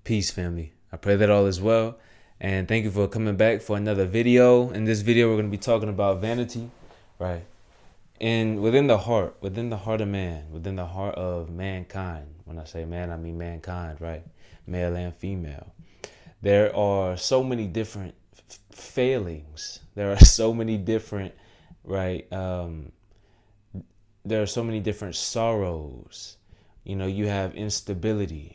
Peace, family. I pray that all is well. And thank you for coming back for another video. In this video, we're going to be talking about vanity, right? And within the heart of man, within the heart of mankind. When I say man, I mean mankind, right? Male and female. There are so many different failings. There are so many different, right? There are so many different sorrows. You have instability.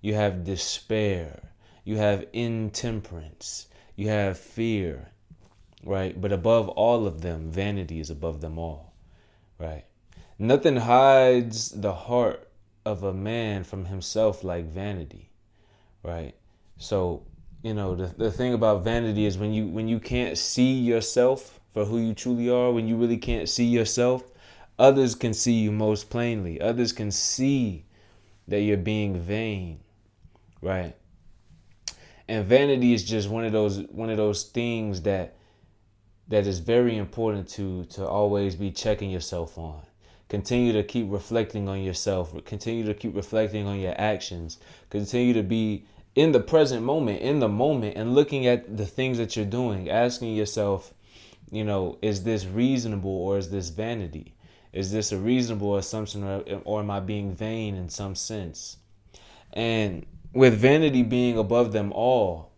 You have despair. You have intemperance. You have fear, right? But above all of them, vanity is above them all, right? Nothing hides the heart of a man from himself like vanity, right? So, the thing about vanity is when you can't see yourself for who you truly are, when you really can't see yourself, others can see you most plainly. Others can see that you're being vain, right? And vanity is just one of those things that is very important to always be checking yourself on. Continue to keep reflecting on yourself. Continue to keep reflecting on your actions. Continue to be in the present moment, and looking at the things that you're doing, asking yourself, is this reasonable or is this vanity? Is this a reasonable assumption, or am I being vain in some sense? And with vanity being above them all,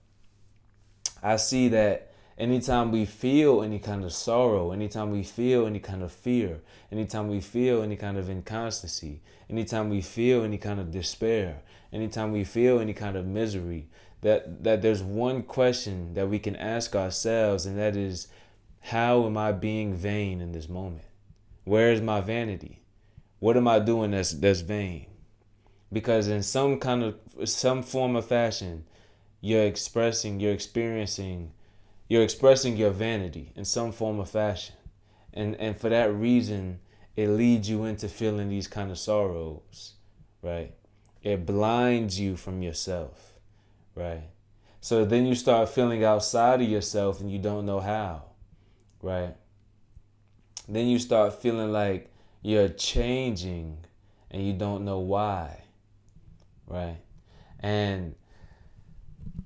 I see that anytime we feel any kind of sorrow, anytime we feel any kind of fear, anytime we feel any kind of inconstancy, anytime we feel any kind of despair, anytime we feel any kind of misery, that there's one question that we can ask ourselves, and that is, how am I being vain in this moment? Where is my vanity? What am I doing that's vain? Because in some form of fashion, you're expressing your vanity in some form of fashion. And for that reason, it leads you into feeling these kind of sorrows, right? It blinds you from yourself, right? So then you start feeling outside of yourself and you don't know how, right? Then you start feeling like you're changing and you don't know why, right? And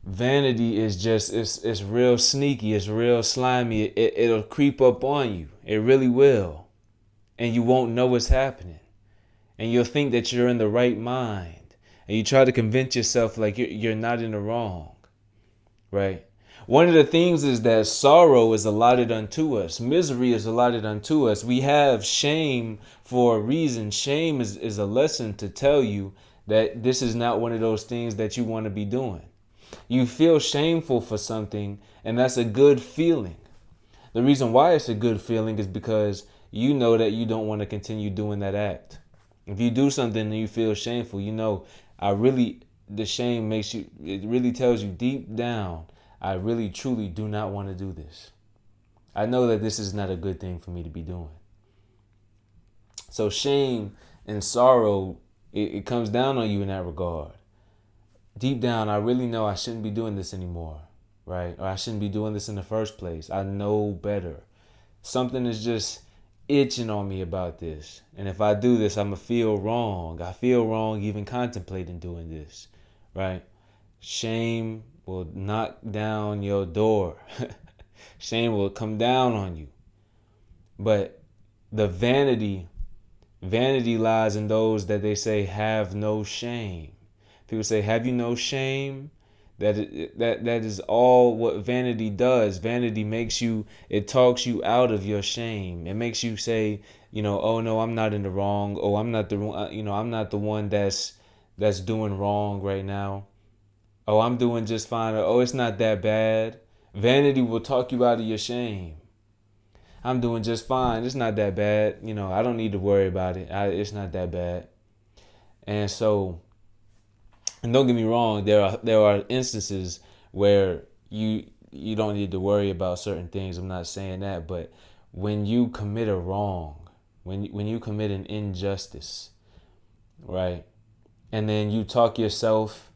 vanity is just, it's real sneaky, it's real slimy. It'll creep up on you. It really will. And you won't know what's happening. And you'll think that you're in the right mind. And you try to convince yourself like you're not in the wrong, right? One of the things is that sorrow is allotted unto us. Misery is allotted unto us. We have shame for a reason. Shame is a lesson to tell you that this is not one of those things that you want to be doing. You feel shameful for something, and that's a good feeling. The reason why it's a good feeling is because you know that you don't want to continue doing that act. If you do something and you feel shameful, the shame makes you, it really tells you deep down, I really truly do not want to do this. I know that this is not a good thing for me to be doing. So shame and sorrow, it comes down on you in that regard. Deep down, I really know I shouldn't be doing this anymore, right? Or I shouldn't be doing this in the first place. I know better. Something is just itching on me about this. And if I do this, I'm going to feel wrong. I feel wrong even contemplating doing this, right? Shame will knock down your door. Shame will come down on you. But the vanity lies in those that they say have no shame. People say, have you no shame? That is all what vanity does. Vanity it talks you out of your shame. It makes you say, oh no, I'm not in the wrong. Oh, I'm not the one that's doing wrong right now. Oh, I'm doing just fine. Oh, it's not that bad. Vanity will talk you out of your shame. I'm doing just fine. It's not that bad. I don't need to worry about it. It's not that bad. And so, and don't get me wrong, there are instances where you don't need to worry about certain things. I'm not saying that, but when you commit a wrong, when you commit an injustice, right? And then you talk yourself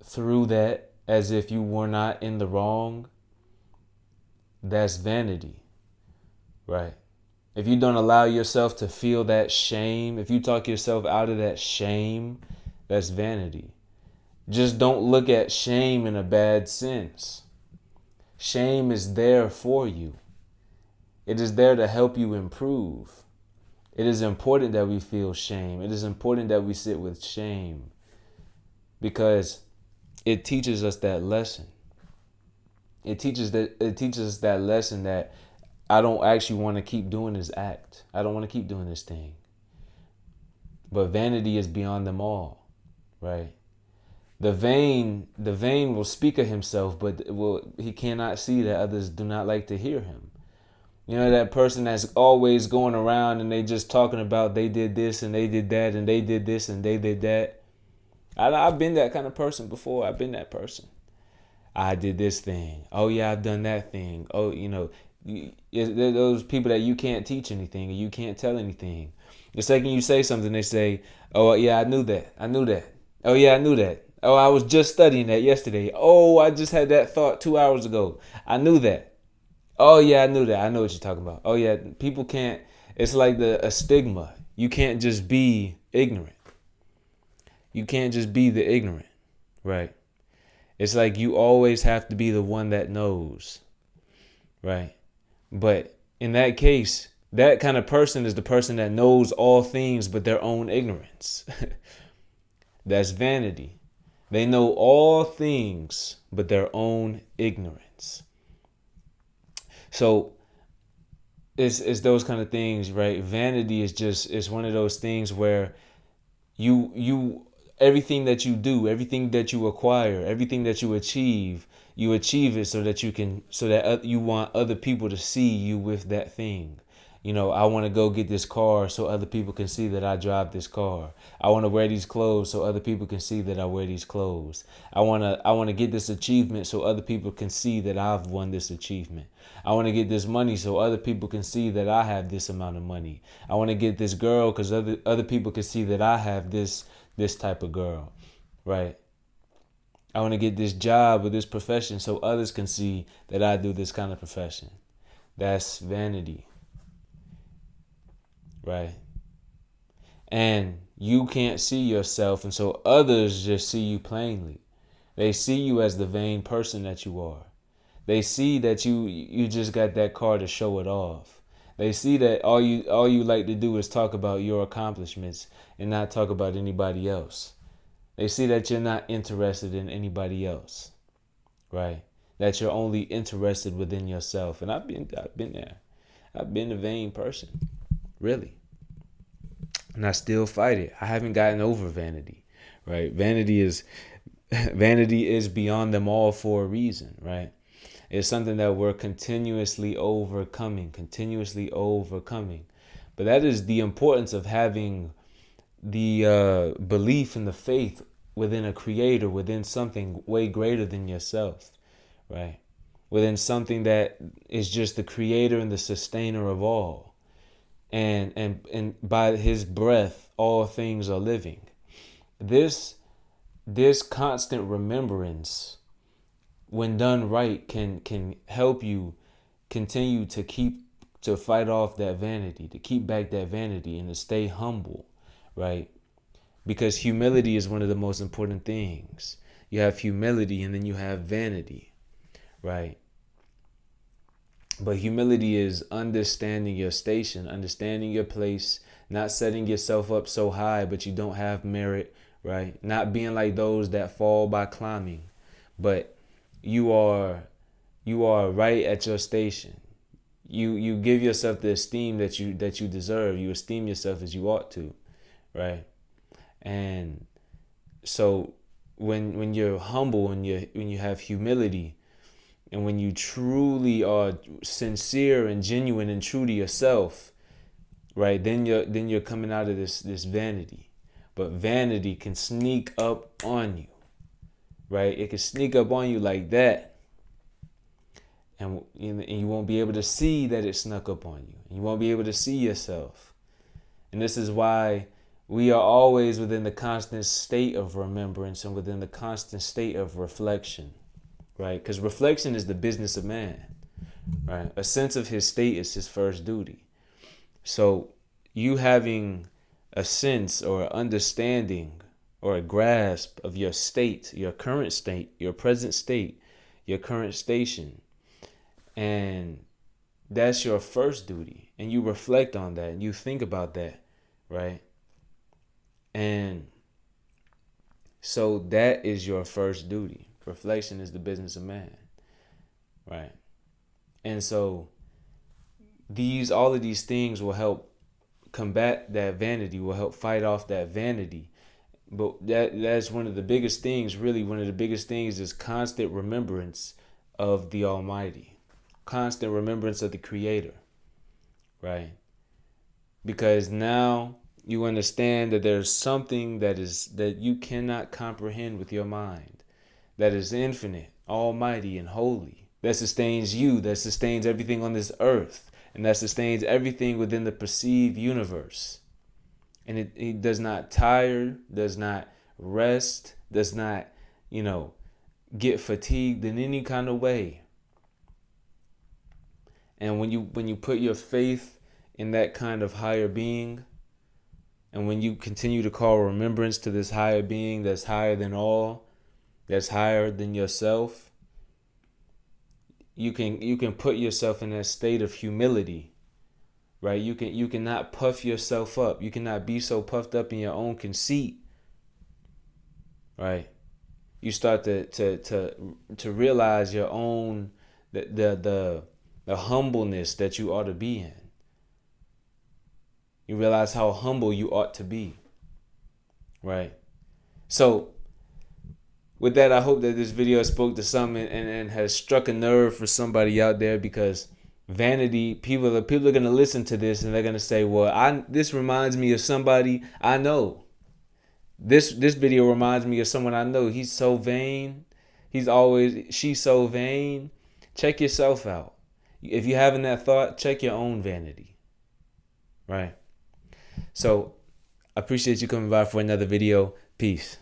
through that as if you were not in the wrong, that's vanity, right? If you don't allow yourself to feel that shame, if you talk yourself out of that shame, that's vanity. Just don't look at shame in a bad sense. Shame is there for you. It is there to help you improve. It is important that we feel shame. It is important that we sit with shame because it teaches us that lesson. It teaches us that lesson that I don't actually want to keep doing this act. I don't want to keep doing this thing. But vanity is beyond them all, right? The vain will speak of himself, but he cannot see that others do not like to hear him. You know, that person that's always going around and they just talking about they did this and they did that and they did this and they did that. I've been that kind of person before. I've been that person. I did this thing. Oh yeah, I've done that thing. Oh, those people that you can't teach anything or you can't tell anything. The second you say something, they say, "Oh yeah, I knew that. I knew that. Oh yeah, I knew that. Oh, I was just studying that yesterday. Oh, I just had that thought 2 hours ago. I knew that. Oh yeah, I knew that. I know what you're talking about. Oh yeah, people can't. It's like a stigma. You can't just be ignorant. You can't just be the ignorant, right? It's like you always have to be the one that knows, right? But in that case, that kind of person is the person that knows all things but their own ignorance. That's vanity. They know all things but their own ignorance. So it's those kind of things, right? Vanity is one of those things where you everything that you do, everything that you acquire, everything that you achieve it so that you want other people to see you with that thing. I want to go get this car so other people can see that I drive this car. I want to wear these clothes so other people can see that I wear these clothes. I want to get this achievement so other people can see that I've won this achievement. I want to get this money so other people can see that I have this amount of money. I want to get this girl because other people can see that I have this type of girl, right? I want to get this job or this profession so others can see that I do this kind of profession. That's vanity, right? And you can't see yourself, and so others just see you plainly. They see you as the vain person that you are. They see that you just got that car to show it off. They see that all you like to do is talk about your accomplishments and not talk about anybody else. They see that you're not interested in anybody else, right? That you're only interested within yourself. And I've been there. I've been a vain person, really. And I still fight it. I haven't gotten over vanity, right? Vanity is beyond them all for a reason, right? It's something that we're continuously overcoming. But that is the importance of having the belief and the faith within a creator, within something way greater than yourself, right? Within something that is just the creator and the sustainer of all. And by his breath, all things are living. This constant remembrance, when done right, can help you continue to fight off that vanity, to keep back that vanity and to stay humble, right? Because humility is one of the most important things. You have humility and then you have vanity, right? But humility is understanding your station, understanding your place, not setting yourself up so high but you don't have merit, right? Not being like those that fall by climbing, but you are right at your station. You give yourself the esteem that you deserve. You esteem yourself as you ought to, right? And so when you're humble and when you have humility, and when you truly are sincere and genuine and true to yourself, right, then you're coming out of this vanity. But vanity can sneak up on you, right? It can sneak up on you like that, and you won't be able to see that it snuck up on you. You won't be able to see yourself. And this is why we are always within the constant state of remembrance and within the constant state of reflection, right? Because reflection is the business of man, right? A sense of his state is his first duty. So you having a sense or understanding or a grasp of your state, your current state, your present state, your current station. And that's your first duty. And you reflect on that and you think about that, right? And so that is your first duty. Reflection is the business of man, right? And so all of these things will help combat that vanity, will help fight off that vanity. But that's one of the biggest things, really. One of the biggest things is constant remembrance of the Almighty, constant remembrance of the Creator, right? Because now you understand that there's something that you cannot comprehend with your mind, that is infinite, almighty, and holy, that sustains you, that sustains everything on this earth, and that sustains everything within the perceived universe. And it does not tire, does not rest, does not, get fatigued in any kind of way. And when you put your faith in that kind of higher being, and when you continue to call remembrance to this higher being that's higher than all, that's higher than yourself, you can put yourself in that state of humility. Right? You cannot puff yourself up. You cannot be so puffed up in your own conceit. Right? You start to realize your own the humbleness that you ought to be in. You realize how humble you ought to be. Right? So with that, I hope that this video spoke to something and has struck a nerve for somebody out there, because vanity, people are going to listen to this and they're going to say, well, this reminds me of somebody I know. This video reminds me of someone I know. He's so vain. She's so vain. Check yourself out. If you're having that thought, check your own vanity. Right? So I appreciate you coming by for another video. Peace.